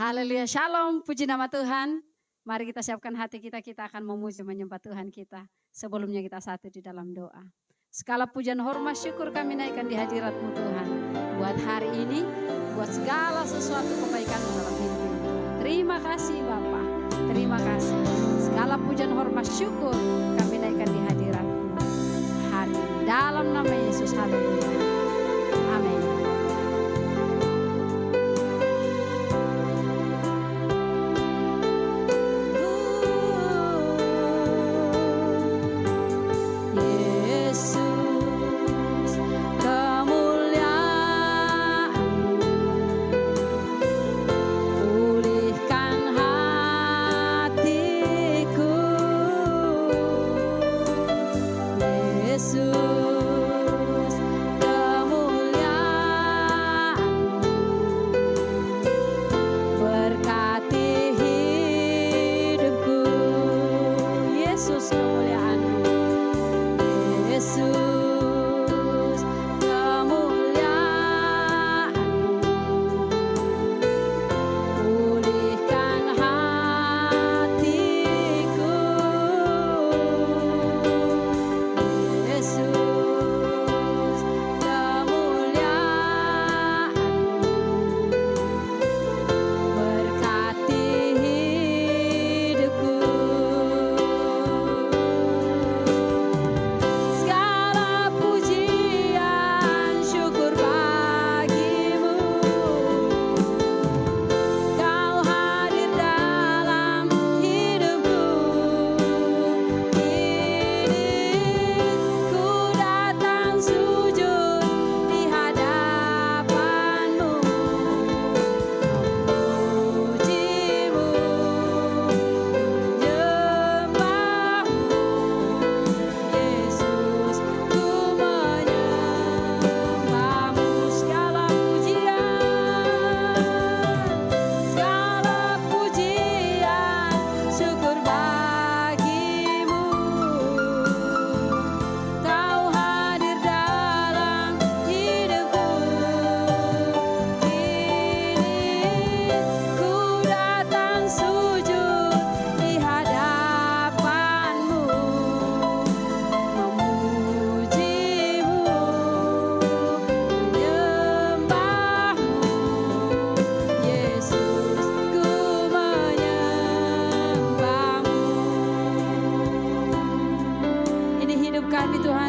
Haleluya, shalom, puji nama Tuhan. Mari kita siapkan hati kita, kita akan memuji menyembah Tuhan kita. Sebelumnya kita satu di dalam doa. Segala pujian hormat syukur kami naikkan di hadirat-Mu Tuhan. Buat hari ini, buat segala sesuatu kebaikan dalam hidup ini. Terima kasih Bapa, terima kasih. Segala pujian hormat syukur kami naikkan di hadirat-Mu hari ini. Dalam nama Yesus, haleluya. Amin.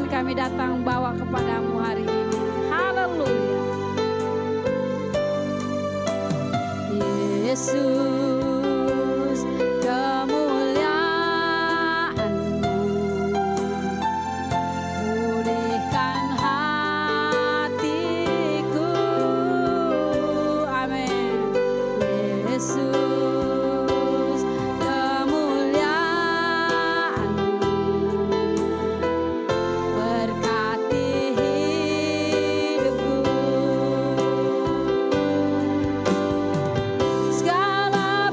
Kami datang bawa kepadamu hari ini. Haleluya. Yesus, kemuliaan-Mu pulihkan hatiku. Amin. Yesus, segala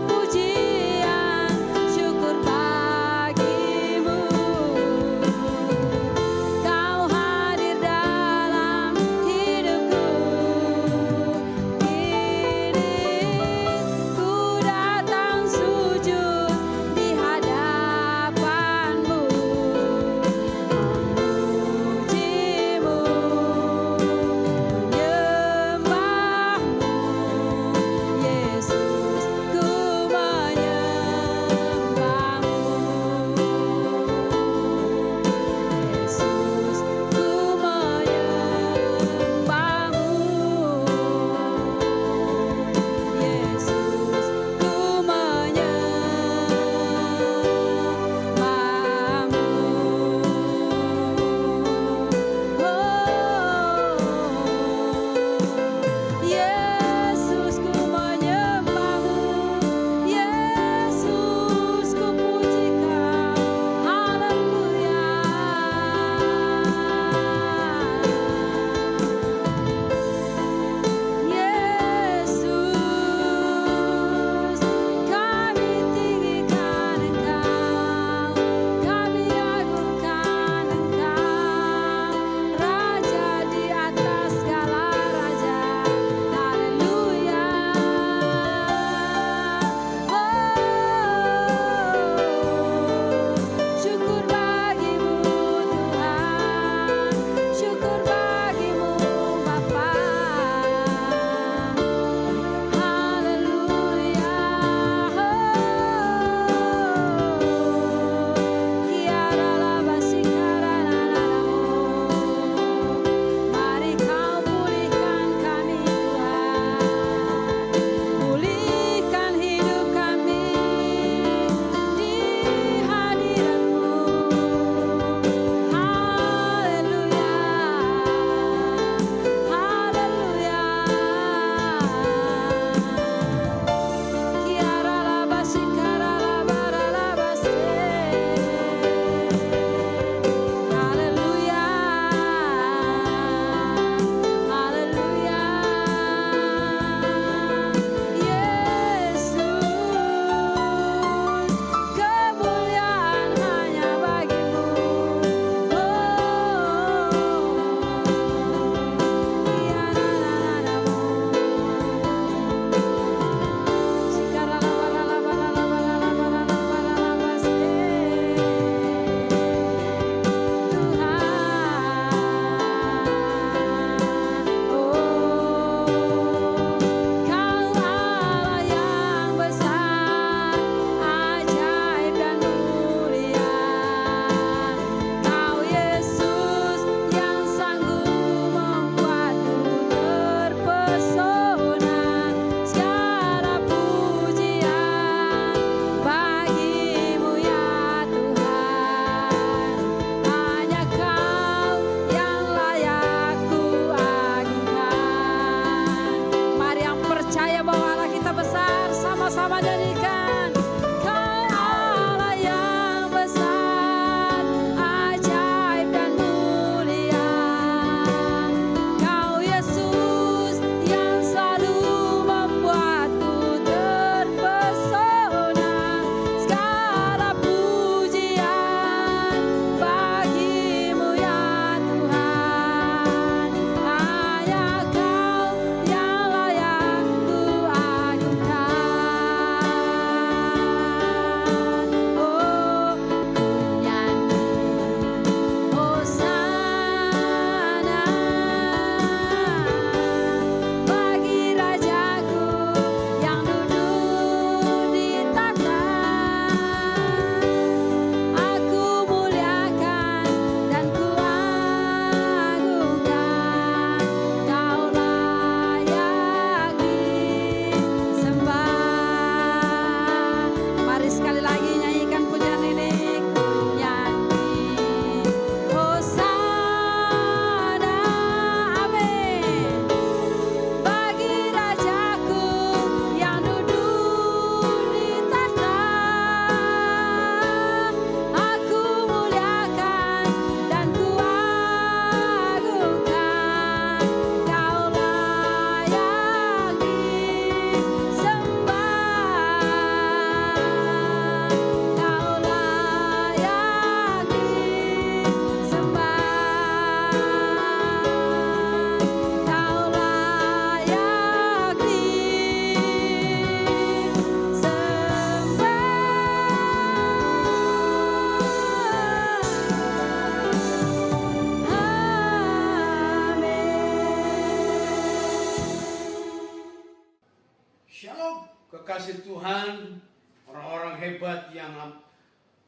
kasih Tuhan, orang-orang hebat yang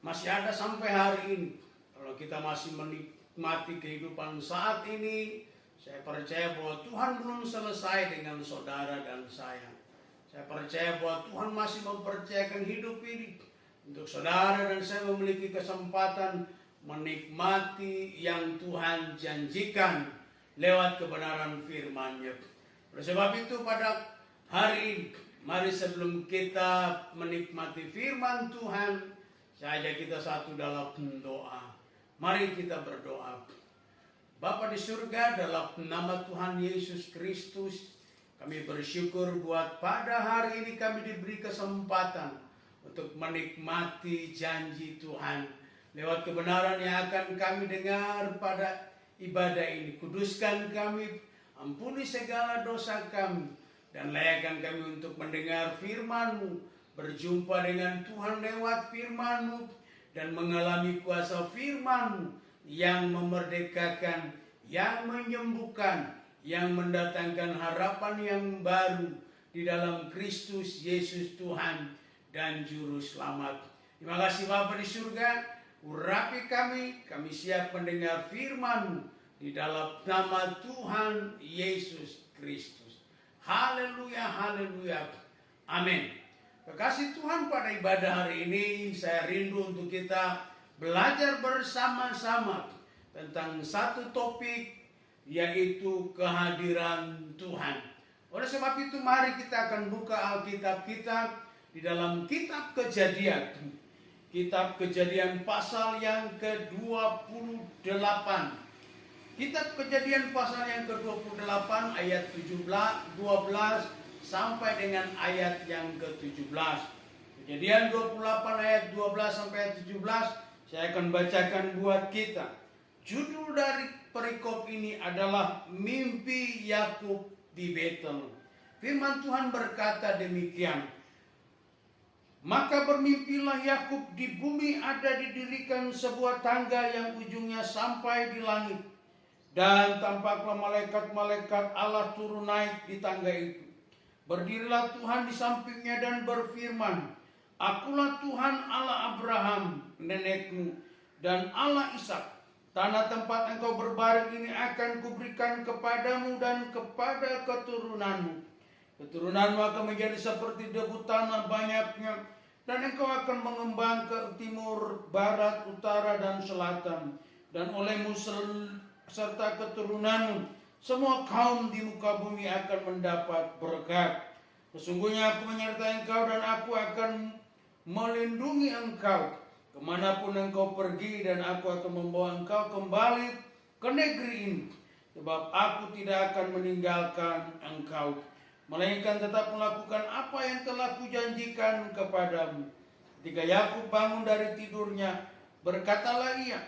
masih ada sampai hari ini. Kalau kita masih menikmati kehidupan saat ini, saya percaya bahwa Tuhan belum selesai dengan saudara dan saya. Saya percaya bahwa Tuhan masih mempercayakan hidup ini untuk saudara dan saya memiliki kesempatan menikmati yang Tuhan janjikan lewat kebenaran firman-Nya. Oleh sebab itu pada hari ini, mari sebelum kita menikmati firman Tuhan, saya ajak kita satu dalam doa. Mari kita berdoa. Bapa di surga, dalam nama Tuhan Yesus Kristus, kami bersyukur buat pada hari ini kami diberi kesempatan untuk menikmati janji Tuhan lewat kebenaran yang akan kami dengar pada ibadah ini. Kuduskan kami, ampuni segala dosa kami, dan layakkan kami untuk mendengar firman-Mu, berjumpa dengan Tuhan lewat firman-Mu, dan mengalami kuasa firman-Mu yang memerdekakan, yang menyembuhkan, yang mendatangkan harapan yang baru di dalam Kristus Yesus Tuhan dan Juru Selamat. Terima kasih Bapa di surga, urapi kami siap mendengar firman-Mu di dalam nama Tuhan Yesus Kristus. Haleluya, haleluya, amin. Kekasih Tuhan, pada ibadah hari ini saya rindu untuk kita belajar bersama-sama tentang satu topik, yaitu kehadiran Tuhan. Oleh sebab itu mari kita akan buka Alkitab kita di dalam kitab Kejadian. Kitab Kejadian pasal yang ke-28. Kitab Kejadian pasal yang ke-28 ayat 12 sampai dengan ayat yang ke-17. Kejadian 28 ayat 12 sampai ayat 17 saya akan bacakan buat kita. Judul dari perikop ini adalah mimpi Yakub di Betel. Firman Tuhan berkata demikian. Maka bermimpilah Yakub, di bumi ada didirikan sebuah tangga yang ujungnya sampai di langit. Dan tampaklah malaikat-malaikat Allah turun naik di tangga itu. Berdirilah Tuhan di sampingnya dan berfirman, Akulah Tuhan Allah Abraham, nenekmu, dan Allah Ishak. Tanah tempat engkau berbaring ini akan kuberikan kepadamu dan kepada keturunanmu. Keturunanmu akan menjadi seperti debu tanah banyaknya, dan engkau akan mengembang ke timur, barat, utara, dan selatan. Dan olehmu serta keturunanmu, semua kaum di muka bumi akan mendapat berkat. Sesungguhnya aku menyertai engkau dan aku akan melindungi engkau kemanapun engkau pergi, dan aku akan membawa engkau kembali ke negeri ini. Sebab aku tidak akan meninggalkan engkau, melainkan tetap melakukan apa yang telah kujanjikan kepadamu. Ketika Yakub bangun dari tidurnya, berkatalah ia,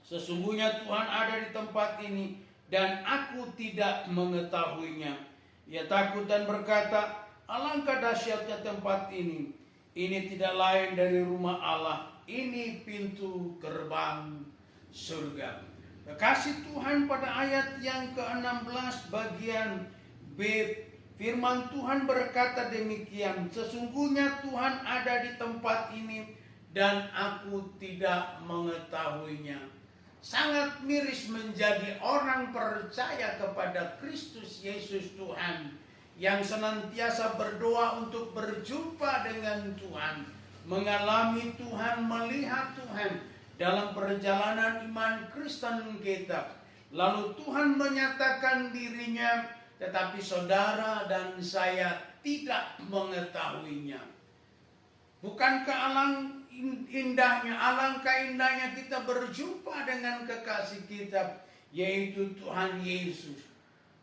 Sesungguhnya Tuhan ada di tempat ini dan aku tidak mengetahuinya. Ia takut dan berkata, alangkah dahsyatnya tempat ini. Ini tidak lain dari rumah Allah. Ini pintu gerbang surga. Kekasih Tuhan, pada ayat yang ke-16 bagian B, firman Tuhan berkata demikian. Sesungguhnya Tuhan ada di tempat ini dan aku tidak mengetahuinya. Sangat miris menjadi orang percaya kepada Kristus Yesus Tuhan, yang senantiasa berdoa untuk berjumpa dengan Tuhan, mengalami Tuhan, melihat Tuhan dalam perjalanan iman Kristen kita. Lalu Tuhan menyatakan dirinya, tetapi saudara dan saya tidak mengetahuinya. Bukankah alangkah indahnya kita berjumpa dengan kekasih kita, yaitu Tuhan Yesus.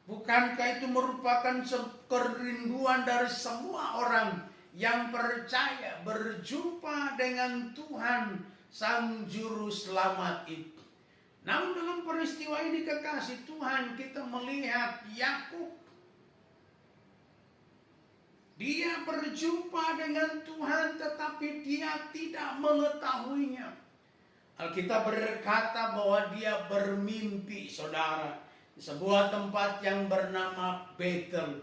Bukankah itu merupakan kerinduan dari semua orang yang percaya berjumpa dengan Tuhan Sang Juru Selamat itu. Namun dalam peristiwa ini kekasih Tuhan, kita melihat Yakub. Dia berjumpa dengan Tuhan tetapi dia tidak mengetahuinya. Alkitab berkata bahwa dia bermimpi, saudara, di sebuah tempat yang bernama Betel.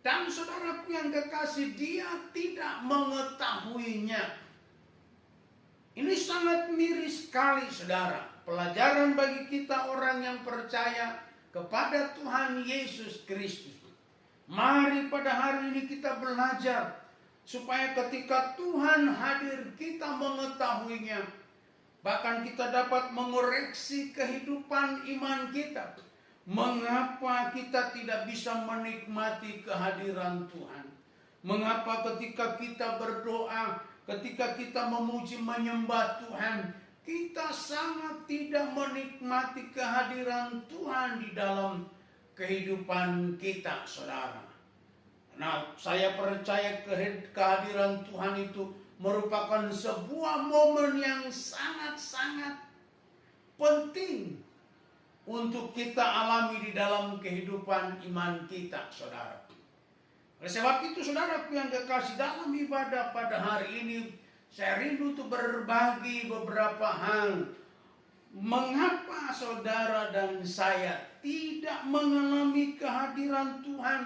Dan saudaraku yang kekasih, dia tidak mengetahuinya. Ini sangat miris sekali saudara. Pelajaran bagi kita orang yang percaya kepada Tuhan Yesus Kristus. Mari pada hari ini kita belajar supaya ketika Tuhan hadir kita mengetahuinya. Bahkan kita dapat mengoreksi kehidupan iman kita. Mengapa kita tidak bisa menikmati kehadiran Tuhan? Mengapa ketika kita berdoa, ketika kita memuji menyembah Tuhan, kita sangat tidak menikmati kehadiran Tuhan di dalam kehidupan kita, saudara. Nah, saya percaya kehadiran Tuhan itu merupakan sebuah momen yang sangat-sangat penting untuk kita alami di dalam kehidupan iman kita, saudara. Oleh sebab itu, saudaraku yang kekasih, dalam ibadah pada hari ini, saya rindu untuk berbagi beberapa hal. Mengapa saudara dan saya tidak mengalami kehadiran Tuhan,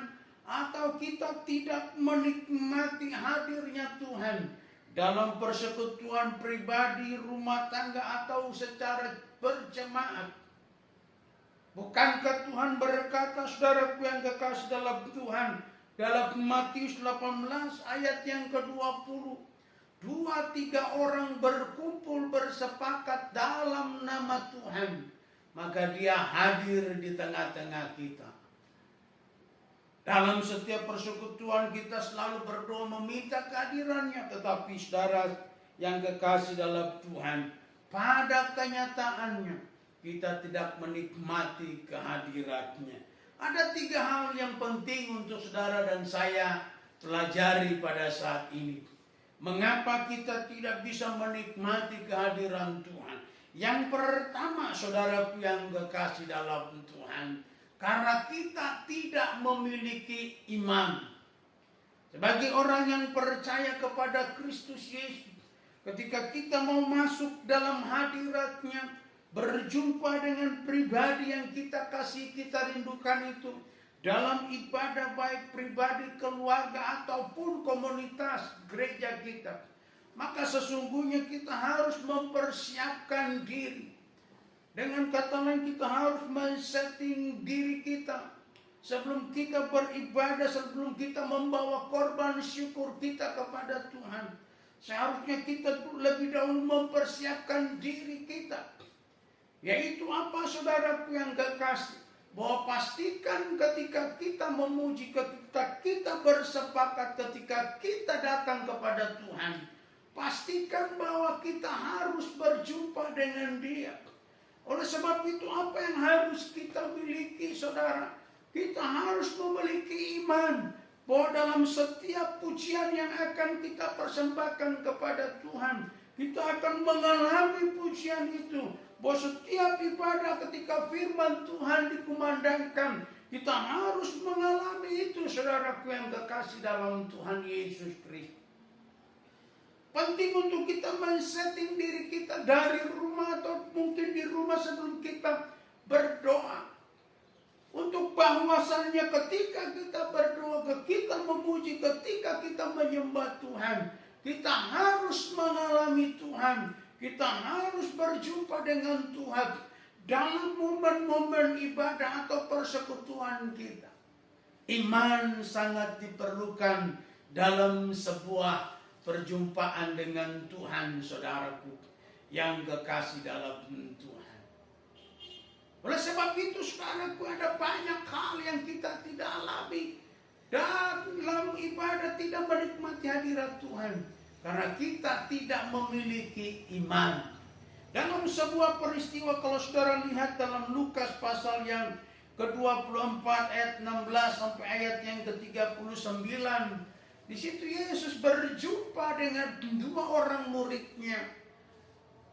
atau kita tidak menikmati hadirnya Tuhan dalam persekutuan pribadi, rumah tangga, atau secara berjemaat? Bukankah Tuhan berkata, saudaraku yang kekasih dalam Tuhan, dalam Matius 18 ayat yang ke-20, 2-3 orang berkumpul bersepakat dalam nama Tuhan, maka Dia hadir di tengah-tengah kita. Dalam setiap persekutuan kita selalu berdoa meminta kehadirannya, tetapi saudara yang kekasih dalam Tuhan, pada kenyataannya kita tidak menikmati kehadirannya. Ada 3 hal yang penting untuk saudara dan saya pelajari pada saat ini. Mengapa kita tidak bisa menikmati kehadiran Tuhan? Yang pertama, saudaraku yang kekasih dalam Tuhan, karena kita tidak memiliki iman. Sebagai orang yang percaya kepada Kristus Yesus, ketika kita mau masuk dalam hadirat-Nya, berjumpa dengan pribadi yang kita kasih, kita rindukan itu, dalam ibadah baik pribadi, keluarga, ataupun komunitas gereja kita, maka sesungguhnya kita harus mempersiapkan diri. Dengan kata lain, kita harus men-setting diri kita sebelum kita beribadah, sebelum kita membawa korban syukur kita kepada Tuhan. Seharusnya kita lebih dahulu mempersiapkan diri kita. Yaitu apa, saudaraku yang kekasih? Bahwa pastikan ketika kita memuji, ketika kita bersepakat, ketika kita datang kepada Tuhan, pastikan bahwa kita harus berjumpa dengan Dia. Oleh sebab itu, apa yang harus kita miliki, saudara? Kita harus memiliki iman bahwa dalam setiap pujian yang akan kita persembahkan kepada Tuhan, kita akan mengalami pujian itu. Bahwa setiap ibadah ketika firman Tuhan dikumandangkan, kita harus mengalami itu, saudaraku yang kekasih dalam Tuhan Yesus Kristus. Penting untuk kita men-setting diri kita dari rumah atau mungkin di rumah sebelum kita berdoa. Untuk bahwasannya ketika kita berdoa, kita memuji, ketika kita menyembah Tuhan, kita harus mengalami Tuhan. Kita harus berjumpa dengan Tuhan dalam momen-momen ibadah atau persekutuan kita. Iman sangat diperlukan dalam sebuah perjumpaan dengan Tuhan, saudaraku yang kekasih dalam Tuhan. Oleh sebab itu, saudaraku, ada banyak hal yang kita tidak alami dalam ibadah, tidak menikmati hadirat Tuhan. Karena kita tidak memiliki iman. Dalam sebuah peristiwa, kalau saudara lihat dalam Lukas pasal yang ke-24 ayat 16 sampai ayat yang ke-39, di situ Yesus berjumpa dengan 2 orang muridnya.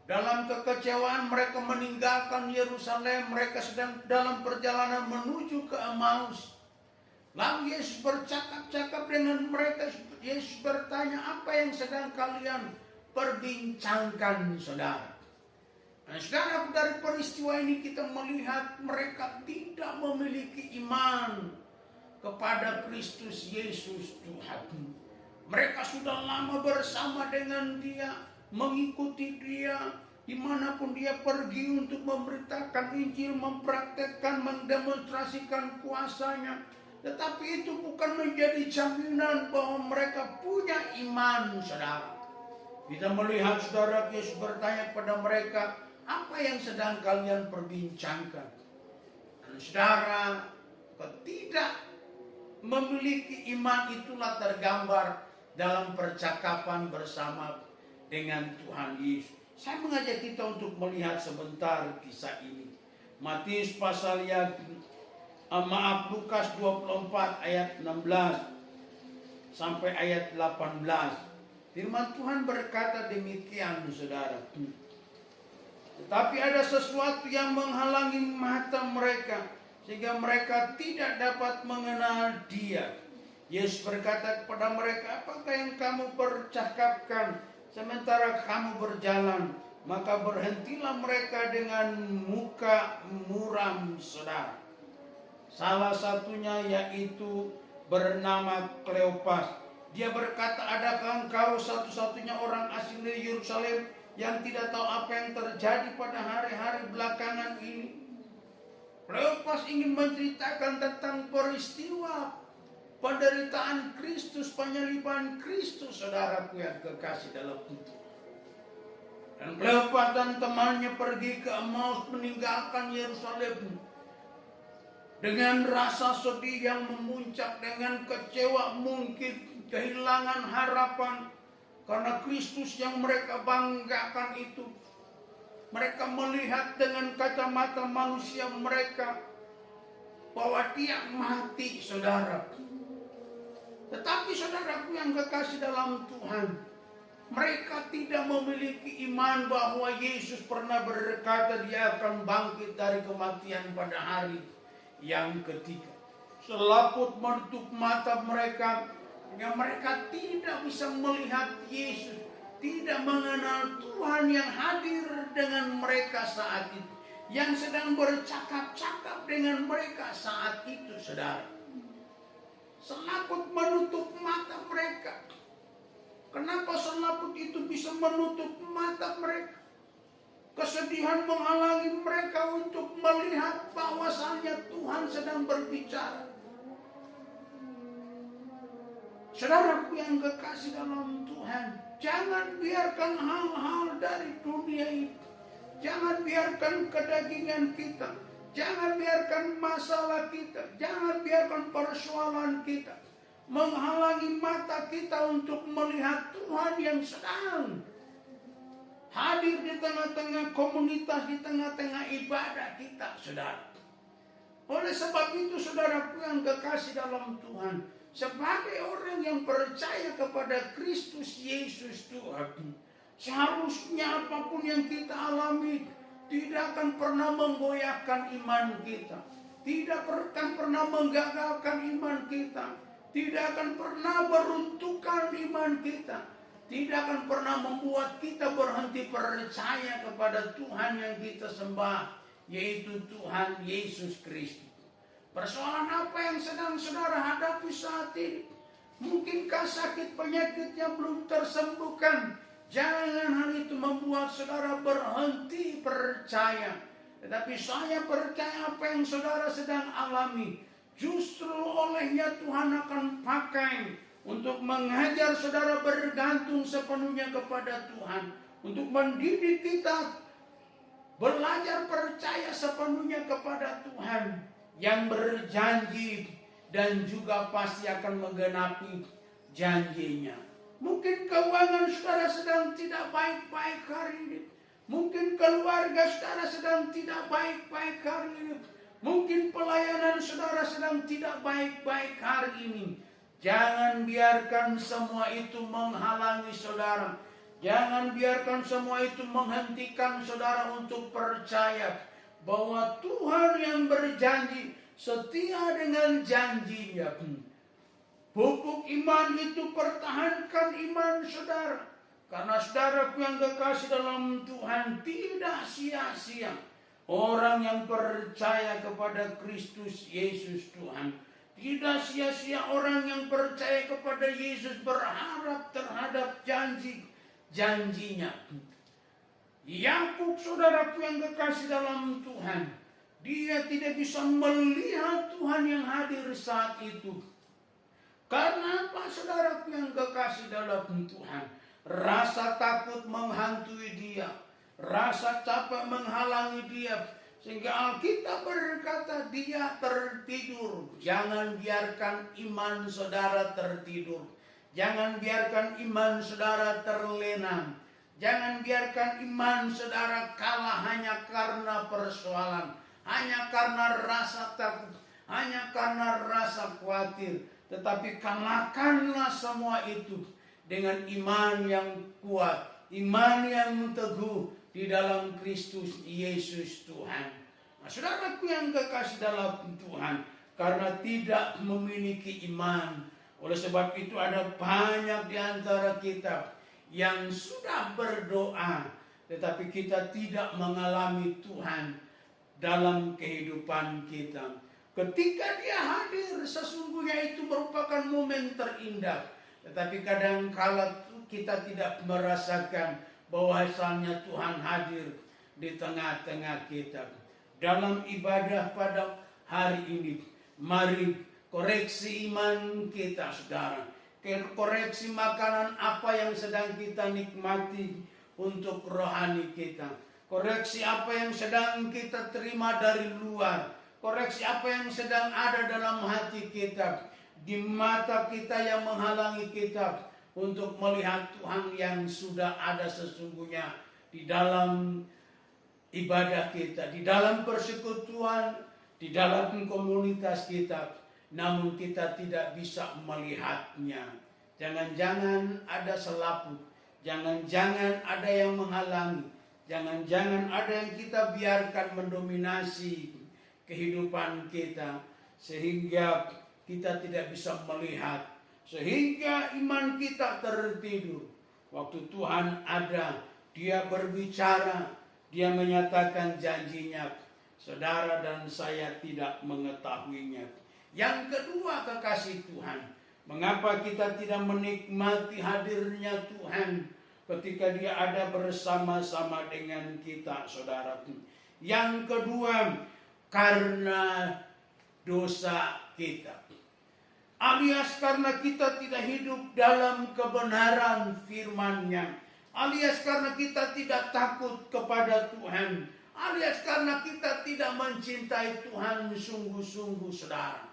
Dalam kekecewaan mereka meninggalkan Yerusalem, mereka sedang dalam perjalanan menuju ke Emmaus. Lalu Yesus bercakap-cakap dengan mereka. Yesus bertanya, apa yang sedang kalian perbincangkan, saudara? Nah, saudara, dari peristiwa ini kita melihat mereka tidak memiliki iman. kepada Kristus Yesus Tuhan. Mereka sudah lama bersama dengan Dia, mengikuti Dia, dimanapun Dia pergi untuk memberitakan Injil, mempraktekkan, mendemonstrasikan kuasanya. Tetapi itu bukan menjadi jaminan bahwa mereka punya iman, saudara. Kita melihat saudara, Yesus bertanya kepada mereka, apa yang sedang kalian perbincangkan? Dan saudara, tidak memiliki iman itulah tergambar dalam percakapan bersama dengan Tuhan Yesus. Saya mengajak kita untuk melihat sebentar kisah ini. Matius pasal Lukas 24 ayat 16 sampai ayat 18. Firman Tuhan berkata demikian, saudara. Tetapi ada sesuatu yang menghalangi mata mereka, sehingga mereka tidak dapat mengenal Dia. Yesus berkata kepada mereka, apakah yang kamu percakapkan sementara kamu berjalan? Maka berhentilah mereka dengan muka muram, saudara. Salah satunya yaitu bernama Kleopas. Dia berkata, adakah engkau satu-satunya orang asing dari Yerusalem yang tidak tahu apa yang terjadi pada hari-hari belakangan ini? Kleopas ingin menceritakan tentang peristiwa penderitaan Kristus, penyaliban Kristus, saudaraku yang kekasih dalam Tuhan. Dan Kleopas dan temannya pergi ke Emmaus meninggalkan Yerusalem dengan rasa sedih yang memuncak, dengan kecewa, mungkin kehilangan harapan karena Kristus yang mereka banggakan itu. Mereka melihat dengan kacamata manusia mereka bahwa Dia mati, saudara. Tetapi saudaraku yang kekasih dalam Tuhan, mereka tidak memiliki iman bahwa Yesus pernah berkata Dia akan bangkit dari kematian pada hari yang ketiga. Selaput menutup mata mereka, yang mereka tidak bisa melihat Yesus, tidak mengenal Tuhan yang hadir dengan mereka saat itu, yang sedang bercakap-cakap dengan mereka saat itu, saudara. Selaput menutup mata mereka. Kenapa selaput itu bisa menutup mata mereka? Kesedihan menghalangi mereka untuk melihat bahwasannya Tuhan sedang berbicara. Saudaraku yang kekasih dalam Tuhan, jangan biarkan hal-hal dari dunia ini, jangan biarkan kedagingan kita, jangan biarkan masalah kita, jangan biarkan persoalan kita menghalangi mata kita untuk melihat Tuhan yang sedang hadir di tengah-tengah komunitas, di tengah-tengah ibadah kita, saudara. Oleh sebab itu, saudaraku yang kekasih dalam Tuhan, sebagai orang yang percaya kepada Kristus Yesus Tuhan, seharusnya apapun yang kita alami tidak akan pernah menggoyahkan iman kita, tidak akan pernah menggagalkan iman kita, tidak akan pernah meruntuhkan iman kita, tidak akan pernah membuat kita berhenti percaya kepada Tuhan yang kita sembah, yaitu Tuhan Yesus Kristus. Persoalan apa yang sedang saudara hadapi saat ini? Mungkinkah sakit penyakit yang belum tersembuhkan? Jangan hal itu membuat saudara berhenti percaya. Tetapi saya percaya apa yang saudara sedang alami, justru olehnya Tuhan akan pakai untuk mengajar saudara bergantung sepenuhnya kepada Tuhan, untuk mendidik kita belajar percaya sepenuhnya kepada Tuhan yang berjanji dan juga pasti akan menggenapi janjinya. Mungkin keuangan saudara sedang tidak baik-baik hari ini. Mungkin keluarga saudara sedang tidak baik-baik hari ini. Mungkin pelayanan saudara sedang tidak baik-baik hari ini. Jangan biarkan semua itu menghalangi saudara. Jangan biarkan semua itu menghentikan saudara untuk percaya bahwa Tuhan yang berjanji setia dengan janjinya. Pupuk iman itu pertahankan iman saudara. Karena saudaraku yang kekasih dalam Tuhan, tidak sia-sia orang yang percaya kepada Kristus Yesus Tuhan. Tidak sia-sia orang yang percaya kepada Yesus berharap terhadap janji-janjinya. Yakub, saudaraku yang kekasih dalam Tuhan, dia tidak bisa melihat Tuhan yang hadir saat itu. Karena apa, saudaraku yang kekasih dalam Tuhan? Rasa takut menghantui dia, rasa capek menghalangi dia, sehingga Alkitab berkata dia tertidur. Jangan biarkan iman saudara tertidur. Jangan biarkan iman saudara terlena. Jangan biarkan iman saudara kalah hanya karena persoalan, hanya karena rasa takut, hanya karena rasa khawatir. Tetapi kalahkanlah semua itu dengan iman yang kuat, iman yang teguh di dalam Kristus Yesus Tuhan. Nah, saudaraku yang kekasih dalam Tuhan, karena tidak memiliki iman, oleh sebab itu ada banyak di antara kita yang sudah berdoa, tetapi kita tidak mengalami Tuhan dalam kehidupan kita. Ketika dia hadir, sesungguhnya itu merupakan momen terindah. Tetapi kadang-kala kita tidak merasakan bahwasannya Tuhan hadir di tengah-tengah kita. Dalam ibadah pada hari ini, mari koreksi iman kita, saudara. Koreksi makanan apa yang sedang kita nikmati untuk rohani kita. Koreksi apa yang sedang kita terima dari luar. Koreksi apa yang sedang ada dalam hati kita. Di mata kita yang menghalangi kita untuk melihat Tuhan yang sudah ada sesungguhnya di dalam ibadah kita, di dalam persekutuan, di dalam komunitas kita. Namun kita tidak bisa melihatnya. Jangan-jangan ada selaput, jangan-jangan ada yang menghalangi, jangan-jangan ada yang kita biarkan mendominasi kehidupan kita, sehingga kita tidak bisa melihat, sehingga iman kita tertidur. Waktu Tuhan ada, dia berbicara, dia menyatakan janjinya, saudara dan saya tidak mengetahuinya. Yang kedua, kekasih Tuhan, mengapa kita tidak menikmati hadirnya Tuhan ketika dia ada bersama-sama dengan kita, saudara? Yang kedua, karena dosa kita. Alias karena kita tidak hidup dalam kebenaran firman-Nya. Alias karena kita tidak takut kepada Tuhan. Alias karena kita tidak mencintai Tuhan sungguh-sungguh, saudara.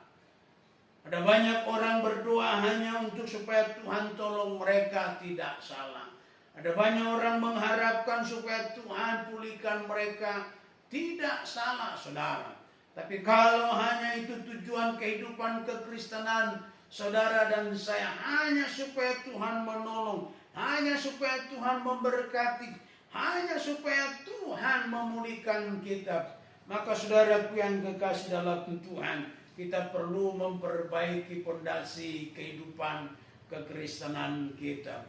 Ada banyak orang berdoa hanya untuk supaya Tuhan tolong mereka, tidak salah. Ada banyak orang mengharapkan supaya Tuhan pulihkan mereka, tidak salah, saudara. Tapi kalau hanya itu tujuan kehidupan kekristenan saudara dan saya, hanya supaya Tuhan menolong, hanya supaya Tuhan memberkati, hanya supaya Tuhan memulihkan kita, maka saudaraku yang kekasih dalam Tuhan, kita perlu memperbaiki fondasi kehidupan kekristenan kita.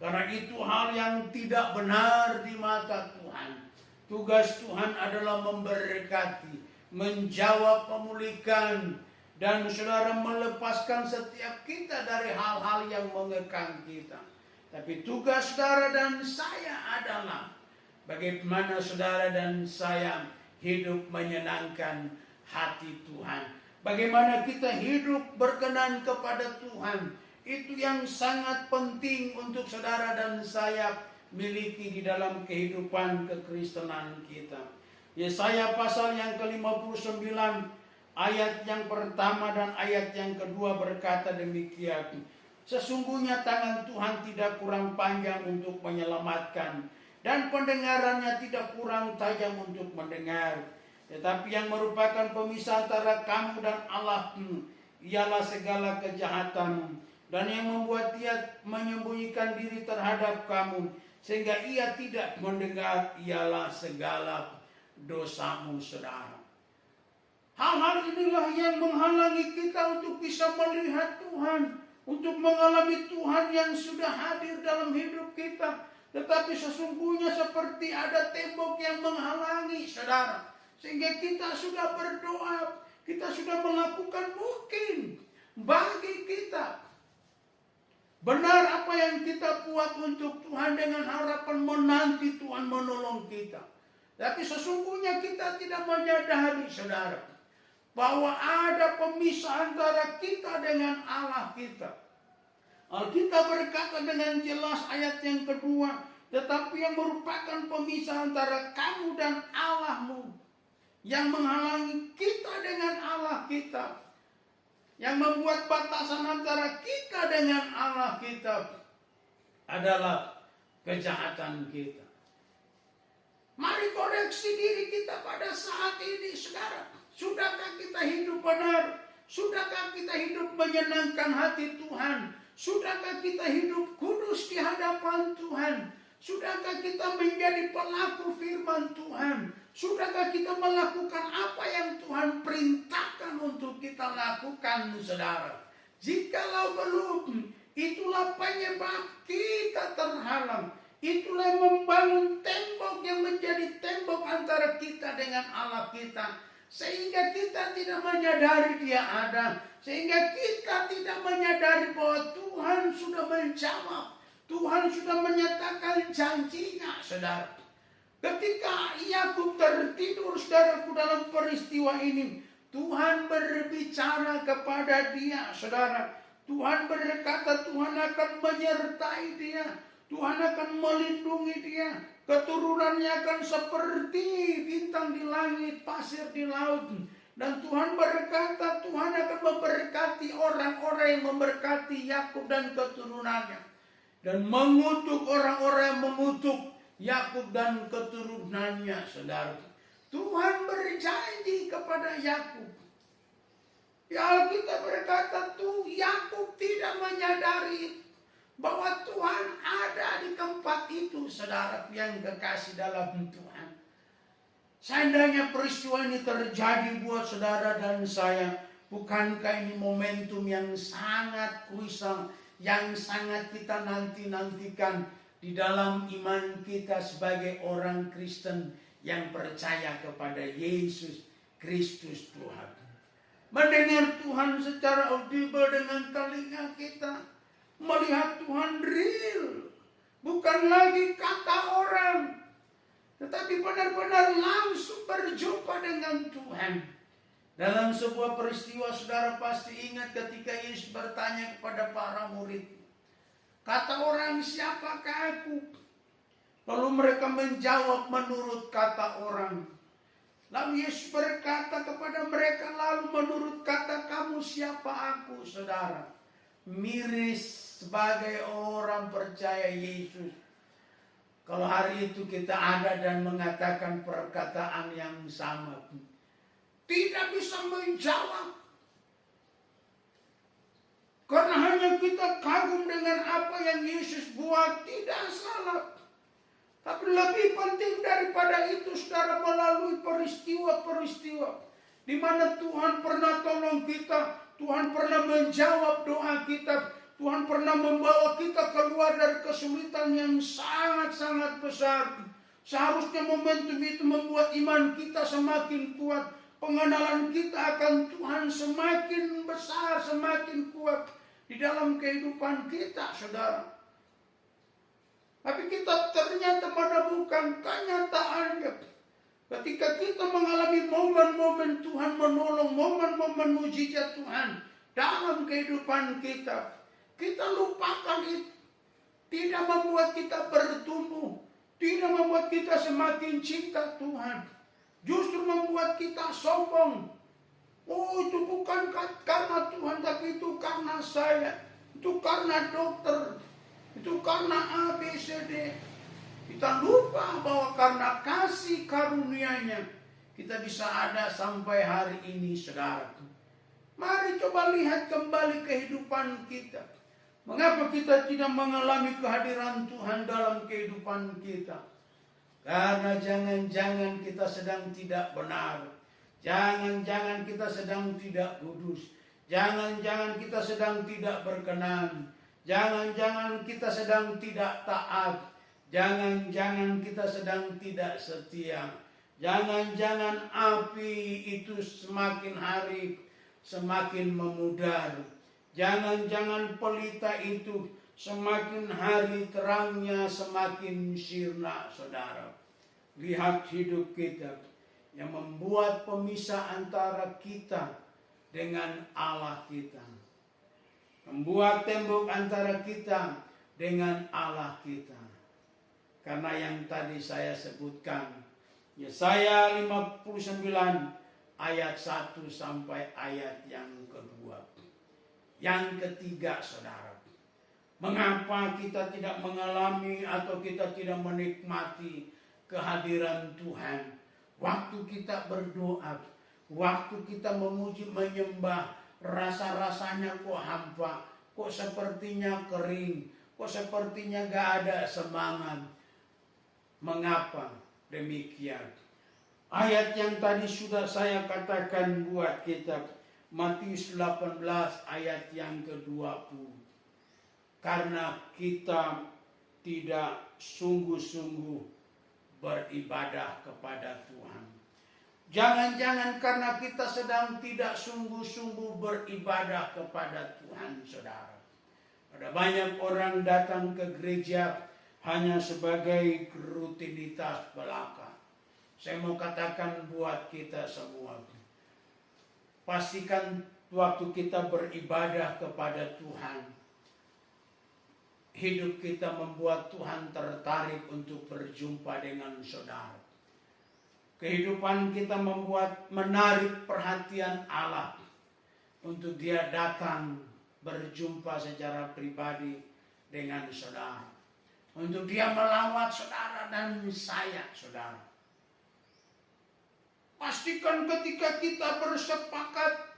Karena itu hal yang tidak benar di mata Tuhan. Tugas Tuhan adalah memberkati, menjawab, memulihkan, dan saudara melepaskan setiap kita dari hal-hal yang mengekang kita. Tapi tugas saudara dan saya adalah bagaimana saudara dan saya hidup menyenangkan hati Tuhan. Bagaimana kita hidup berkenan kepada Tuhan. Itu yang sangat penting untuk saudara dan saya miliki di dalam kehidupan kekristenan kita. Yesaya pasal yang ke-59 ayat yang pertama dan ayat yang kedua berkata demikian. Sesungguhnya tangan Tuhan tidak kurang panjang untuk menyelamatkan, dan pendengarannya tidak kurang tajam untuk mendengar. Tetapi yang merupakan pemisah antara kamu dan Allahmu ialah segala kejahatan, dan yang membuat dia menyembunyikan diri terhadap kamu sehingga ia tidak mendengar ialah segala dosamu, saudara. Hal-hal inilah yang menghalangi kita untuk bisa melihat Tuhan, untuk mengalami Tuhan yang sudah hadir dalam hidup kita. Tetapi sesungguhnya seperti ada tembok yang menghalangi, saudara. Sehingga kita sudah berdoa, kita sudah melakukan mungkin bagi kita benar apa yang kita buat untuk Tuhan dengan harapan menanti Tuhan menolong kita. Tapi sesungguhnya kita tidak menyadari, saudara, bahwa ada pemisah antara kita dengan Allah kita. Alkitab berkata dengan jelas ayat yang kedua, tetapi yang merupakan pemisah antara kamu dan Allahmu, yang menghalangi kita dengan Allah kita, yang membuat batasan antara kita dengan Allah kita adalah kejahatan kita. Mari koreksi diri kita pada saat ini, saudara. Sudahkah kita hidup benar? Sudahkah kita hidup menyenangkan hati Tuhan? Sudahkah kita hidup kudus di hadapan Tuhan? Sudahkah kita menjadi pelaku firman Tuhan? Sudahkah kita melakukan apa yang Tuhan perintahkan untuk kita lakukan, saudara? Jikalau belum, itulah penyebab kita terhalang. Itulah yang membangun tembok yang menjadi tembok antara kita dengan Allah kita. Sehingga kita tidak menyadari Dia ada. Sehingga kita tidak menyadari bahwa Tuhan sudah menjawab. Tuhan sudah menyatakan janjinya, saudara. Ketika Yakub tertidur, saudaraku, dalam peristiwa ini, Tuhan berbicara kepada dia, saudara. Tuhan berkata Tuhan akan menyertai dia. Tuhan akan melindungi dia. Keturunannya akan seperti bintang di langit, pasir di laut. Dan Tuhan berkata Tuhan akan memberkati orang-orang yang memberkati Yakub dan keturunannya. Dan mengutuk orang-orang yang mengutuk Yakub dan keturunannya, saudara. Tuhan berjanji kepada Yakub. Ya, kita berkata tuh Yakub tidak menyadari bahwa Tuhan ada di tempat itu, saudara yang kekasih dalam Tuhan. Seandainya peristiwa ini terjadi buat saudara dan saya, bukankah ini momentum yang sangat krusial, yang sangat kita nanti-nantikan di dalam iman kita sebagai orang Kristen yang percaya kepada Yesus Kristus Tuhan. Mendengar Tuhan secara audible dengan telinga kita, melihat Tuhan real, bukan lagi kata orang, tetapi benar-benar langsung berjumpa dengan Tuhan. Dalam sebuah peristiwa, saudara pasti ingat ketika Yesus bertanya kepada para murid, kata orang, siapakah aku? Lalu mereka menjawab menurut kata orang. Lalu Yesus berkata kepada mereka, lalu menurut kata kamu siapa aku, saudara? Miris sebagai orang percaya Yesus. Kalau hari itu kita ada dan mengatakan perkataan yang sama, tidak bisa menjawab. Karena hanya kita kagum dengan apa yang Yesus buat, tidak salah. Tapi lebih penting daripada itu, saudara, melalui peristiwa-peristiwa di mana Tuhan pernah tolong kita, Tuhan pernah menjawab doa kita, Tuhan pernah membawa kita keluar dari kesulitan yang sangat-sangat besar. Seharusnya momentum itu membuat iman kita semakin kuat, pengenalan kita akan Tuhan semakin besar, semakin kuat di dalam kehidupan kita, saudara. Tapi kita ternyata menemukan kenyataannya. Ketika kita mengalami momen-momen Tuhan menolong, momen-momen mujizat Tuhan dalam kehidupan kita, kita lupakan itu. Tidak membuat kita bertumbuh, tidak membuat kita semakin cinta Tuhan. Justru membuat kita sombong. Oh, itu bukan karena Tuhan, tapi itu karena saya. Itu karena dokter. Itu karena A, B, C, D. Kita lupa bahwa karena kasih karunia-Nya kita bisa ada sampai hari ini, saudara. Mari coba lihat kembali kehidupan kita. Mengapa kita tidak mengalami kehadiran Tuhan dalam kehidupan kita? Karena jangan-jangan kita sedang tidak benar. Jangan-jangan kita sedang tidak kudus. Jangan-jangan kita sedang tidak berkenan. Jangan-jangan kita sedang tidak taat. Jangan-jangan kita sedang tidak setia. Jangan-jangan api itu semakin hari semakin memudar. Jangan-jangan pelita itu semakin hari terangnya semakin sirna, saudara. Lihat hidup kita yang membuat pemisah antara kita dengan Allah kita. Membuat tembok antara kita dengan Allah kita. Karena yang tadi saya sebutkan, Yesaya 59 ayat 1 sampai ayat yang kedua. Yang ketiga, saudara, mengapa kita tidak mengalami atau kita tidak menikmati kehadiran Tuhan? Waktu kita berdoa, waktu kita memuji menyembah, rasa-rasanya kok hampa, kok sepertinya kering, kok sepertinya gak ada semangat. Mengapa demikian? Ayat yang tadi sudah saya katakan buat kita, Matius 18 ayat yang ke-20. Karena kita tidak sungguh-sungguh beribadah kepada Tuhan. Jangan-jangan karena kita sedang tidak sungguh-sungguh beribadah kepada Tuhan, saudara. Ada banyak orang datang ke gereja hanya sebagai rutinitas belaka. Saya mau katakan buat kita semua, pastikan waktu kita beribadah kepada Tuhan, hidup kita membuat Tuhan tertarik untuk berjumpa dengan saudara. Kehidupan kita menarik perhatian Allah untuk Dia datang berjumpa secara pribadi dengan saudara. Untuk Dia melawat saudara dan saya, saudara. Pastikan ketika kita bersepakat,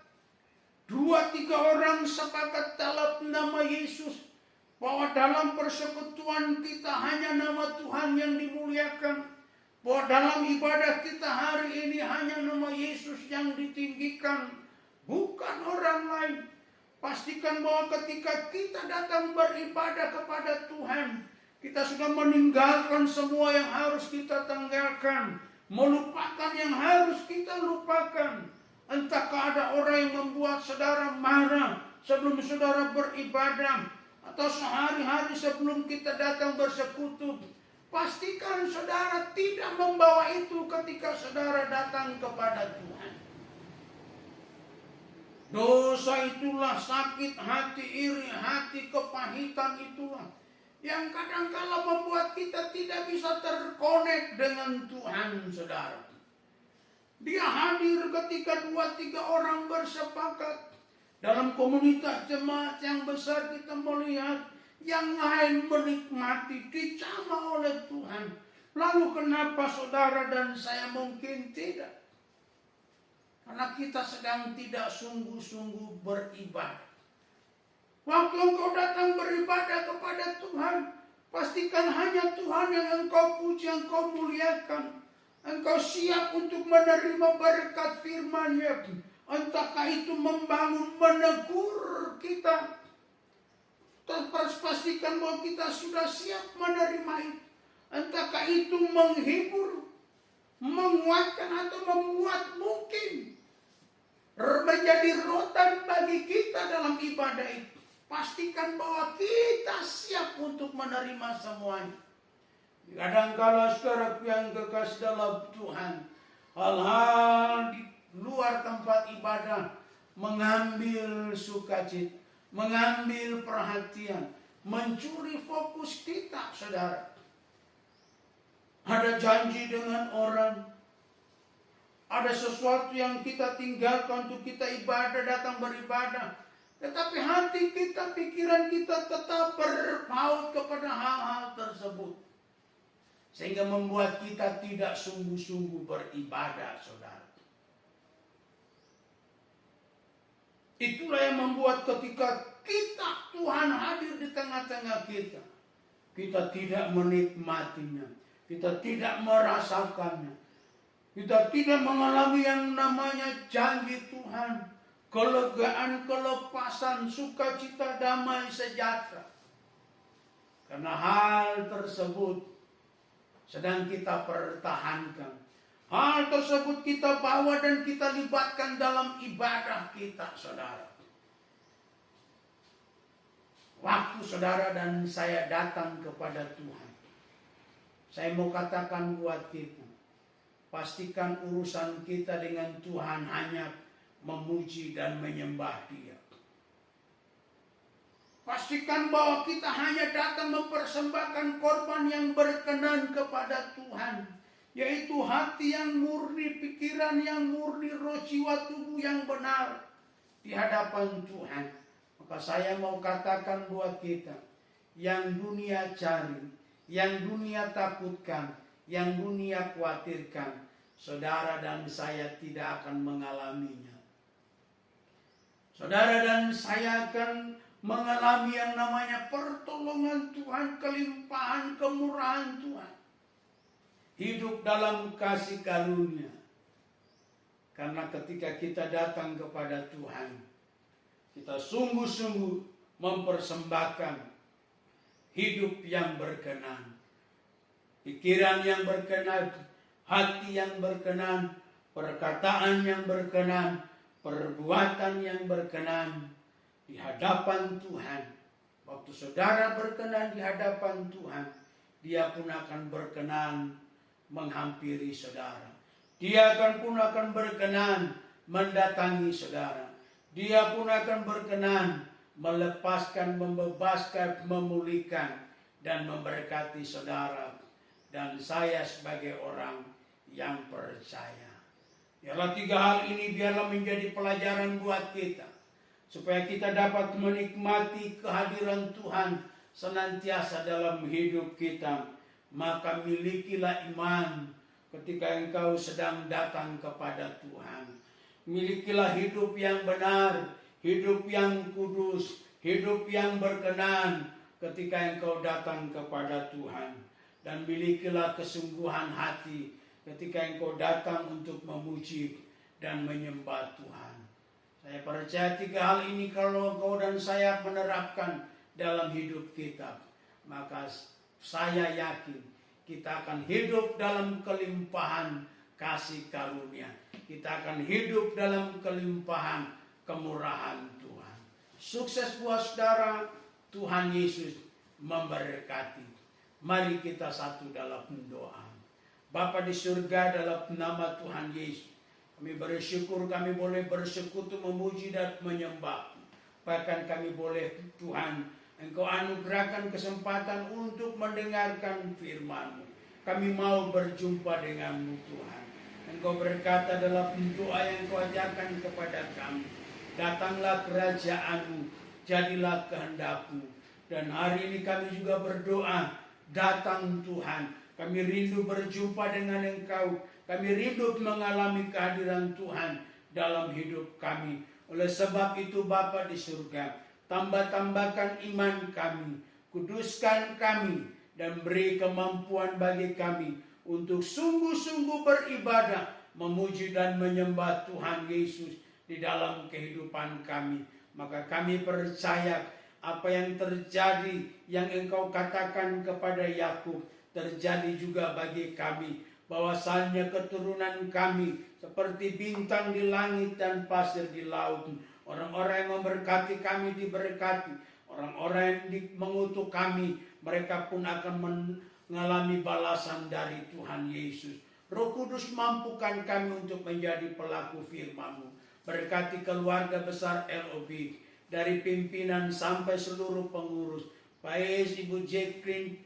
2-3 orang sepakat dalam nama Yesus, bahwa dalam persekutuan kita hanya nama Tuhan yang dimuliakan, bahwa dalam ibadah kita hari ini hanya nama Yesus yang ditinggikan, bukan orang lain. Pastikan bahwa ketika kita datang beribadah kepada Tuhan, kita sudah meninggalkan semua yang harus kita tinggalkan, melupakan yang harus kita lupakan. Entahkah ada orang yang membuat saudara marah sebelum saudara beribadah, atau sehari-hari sebelum kita datang bersekutu. Pastikan saudara tidak membawa itu ketika saudara datang kepada Tuhan. Dosa itulah, sakit hati, iri hati, kepahitan itulah yang kadang-kala membuat kita tidak bisa terkonek dengan Tuhan, saudara. Dia hadir ketika 2-3 orang bersepakat. Dalam komunitas jemaat yang besar kita melihat yang lain menikmati, dicama oleh Tuhan. Lalu kenapa saudara dan saya mungkin tidak? Karena kita sedang tidak sungguh-sungguh beribadah. Waktu engkau datang beribadah kepada Tuhan, pastikan hanya Tuhan yang engkau puji, yang engkau muliakan. Engkau siap untuk menerima berkat firman-Nya. Entahkah itu membangun, menegur kita. Pastikan bahwa kita sudah siap menerima itu. Entahkah itu menghibur, menguatkan, atau membuat mungkin menjadi rotan bagi kita dalam ibadah itu. Pastikan bahwa kita siap untuk menerima semuanya. Kadang-kala saudara yang kekasih dalam Tuhan, hal-hal di luar tempat ibadah mengambil sukacita, mengambil perhatian, mencuri fokus kita, saudara. Ada janji dengan orang, ada sesuatu yang kita tinggalkan untuk kita ibadah, datang beribadah, tetapi hati kita, pikiran kita tetap berpaut kepada hal-hal tersebut, sehingga membuat kita tidak sungguh-sungguh beribadah, saudara. Itulah yang membuat ketika kita, Tuhan hadir di tengah-tengah kita, kita tidak menikmatinya, kita tidak merasakannya, kita tidak mengalami yang namanya janji Tuhan, kelegaan, kelepasan, sukacita, damai, sejahtera. Karena hal tersebut sedang kita pertahankan. Hal tersebut kita bawa dan kita libatkan dalam ibadah kita, saudara. Waktu saudara dan saya datang kepada Tuhan, saya mau katakan buat kita, pastikan urusan kita dengan Tuhan hanya memuji dan menyembah Dia. Pastikan bahwa kita hanya datang mempersembahkan korban yang berkenan kepada Tuhan, yaitu hati yang murni, pikiran yang murni, roh, jiwa, tubuh yang benar di hadapan Tuhan. Maka saya mau katakan buat kita, yang dunia cari, yang dunia takutkan, yang dunia khawatirkan, saudara dan saya tidak akan mengalaminya. Saudara dan saya akan mengalami yang namanya pertolongan Tuhan, kelimpahan, kemurahan Tuhan. Hidup dalam kasih karunia. Karena ketika kita datang kepada Tuhan, kita sungguh-sungguh mempersembahkan hidup yang berkenan, pikiran yang berkenan, hati yang berkenan, perkataan yang berkenan, perbuatan yang berkenan di hadapan Tuhan. Waktu saudara berkenan di hadapan Tuhan, Dia pun akan berkenan menghampiri saudara. Dia pun akan berkenan mendatangi saudara. Dia pun akan berkenan melepaskan, membebaskan, memulihkan, dan memberkati saudara dan saya sebagai orang yang percaya. Biarlah 3 hal ini biarlah menjadi pelajaran buat kita, supaya kita dapat menikmati kehadiran Tuhan senantiasa dalam hidup kita. Maka milikilah iman ketika engkau sedang datang kepada Tuhan. Milikilah hidup yang benar, hidup yang kudus, hidup yang berkenan ketika engkau datang kepada Tuhan. Dan milikilah kesungguhan hati ketika engkau datang untuk memuji dan menyembah Tuhan. Saya percaya 3 hal ini kalau engkau dan saya menerapkan dalam hidup kita, maka saya yakin kita akan hidup dalam kelimpahan kasih karunia. Kita akan hidup dalam kelimpahan kemurahan Tuhan. Sukses buat saudara. Tuhan Yesus memberkati. Mari kita satu dalam doa. Bapa di surga, dalam nama Tuhan Yesus, kami bersyukur kami boleh bersekutu memuji dan menyembah. Bahkan kami boleh Tuhan, Engkau anugerahkan kesempatan untuk mendengarkan firman-Mu. Kami mau berjumpa dengan-Mu Tuhan. Engkau berkata dalam doa yang Engkau ajarkan kepada kami, datanglah kerajaan-Mu, jadilah kehendak-Mu. Dan hari ini kami juga berdoa, datang Tuhan. Kami rindu berjumpa dengan Engkau. Kami rindu mengalami kehadiran Tuhan dalam hidup kami. Oleh sebab itu Bapa di surga, tambah-tambahkan iman kami, kuduskan kami, dan beri kemampuan bagi kami untuk sungguh-sungguh beribadah, memuji dan menyembah Tuhan Yesus di dalam kehidupan kami. Maka kami percaya apa yang terjadi, yang Engkau katakan kepada Yakub, terjadi juga bagi kami. Bahwasannya keturunan kami seperti bintang di langit dan pasir di laut. Orang-orang yang memberkati kami diberkati. Orang-orang yang mengutuk kami, mereka pun akan mengalami balasan dari Tuhan Yesus. Roh Kudus mampukan kami untuk menjadi pelaku firman-Mu. Berkati keluarga besar LOB, dari pimpinan sampai seluruh pengurus, baik Ibu Jacqueline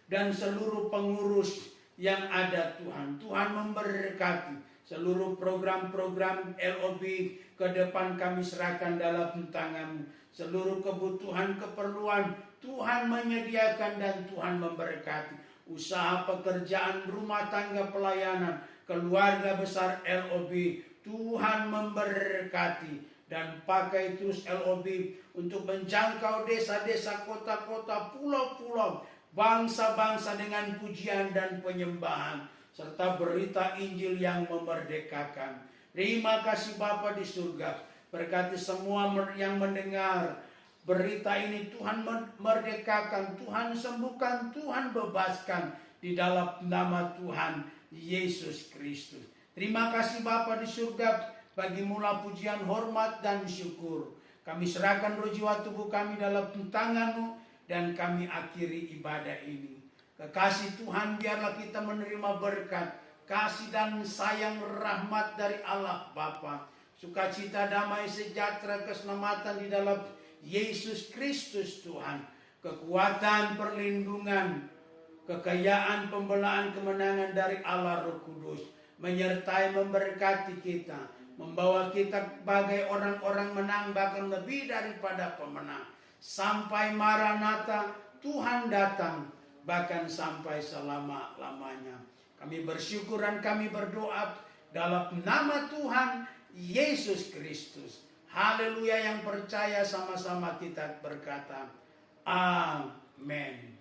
dan seluruh pengurus yang ada Tuhan. Tuhan memberkati seluruh program-program LOB ke depan kami serahkan dalam tangan-Mu. Seluruh kebutuhan, keperluan Tuhan menyediakan dan Tuhan memberkati. Usaha, pekerjaan, rumah tangga, pelayanan, keluarga besar LOB, Tuhan memberkati. Dan pakai terus LOB untuk menjangkau desa-desa, kota-kota, pulau-pulau, bangsa-bangsa dengan pujian dan penyembahan, serta berita Injil yang memerdekakan. Terima kasih Bapa di surga. Berkati semua yang mendengar berita ini. Tuhan merdekakan, Tuhan sembuhkan, Tuhan bebaskan di dalam nama Tuhan Yesus Kristus. Terima kasih Bapa di surga, bagi mula pujian, hormat, dan syukur. Kami serahkan roh jiwa tubuh kami dalam tangan-Mu, dan kami akhiri ibadah ini. Kekasih Tuhan, biarlah kita menerima berkat, kasih dan sayang rahmat dari Allah Bapa. Sukacita, damai, sejahtera, keselamatan di dalam Yesus Kristus Tuhan. Kekuatan, perlindungan, kekayaan, pembelaan, kemenangan dari Allah Roh Kudus menyertai, memberkati kita, membawa kita sebagai orang-orang menang, bahkan lebih daripada pemenang. Sampai Maranatha, Tuhan datang, bahkan sampai selama-lamanya. Kami bersyukur dan kami berdoa dalam nama Tuhan Yesus Kristus. Haleluya, yang percaya sama-sama kita berkata, amin.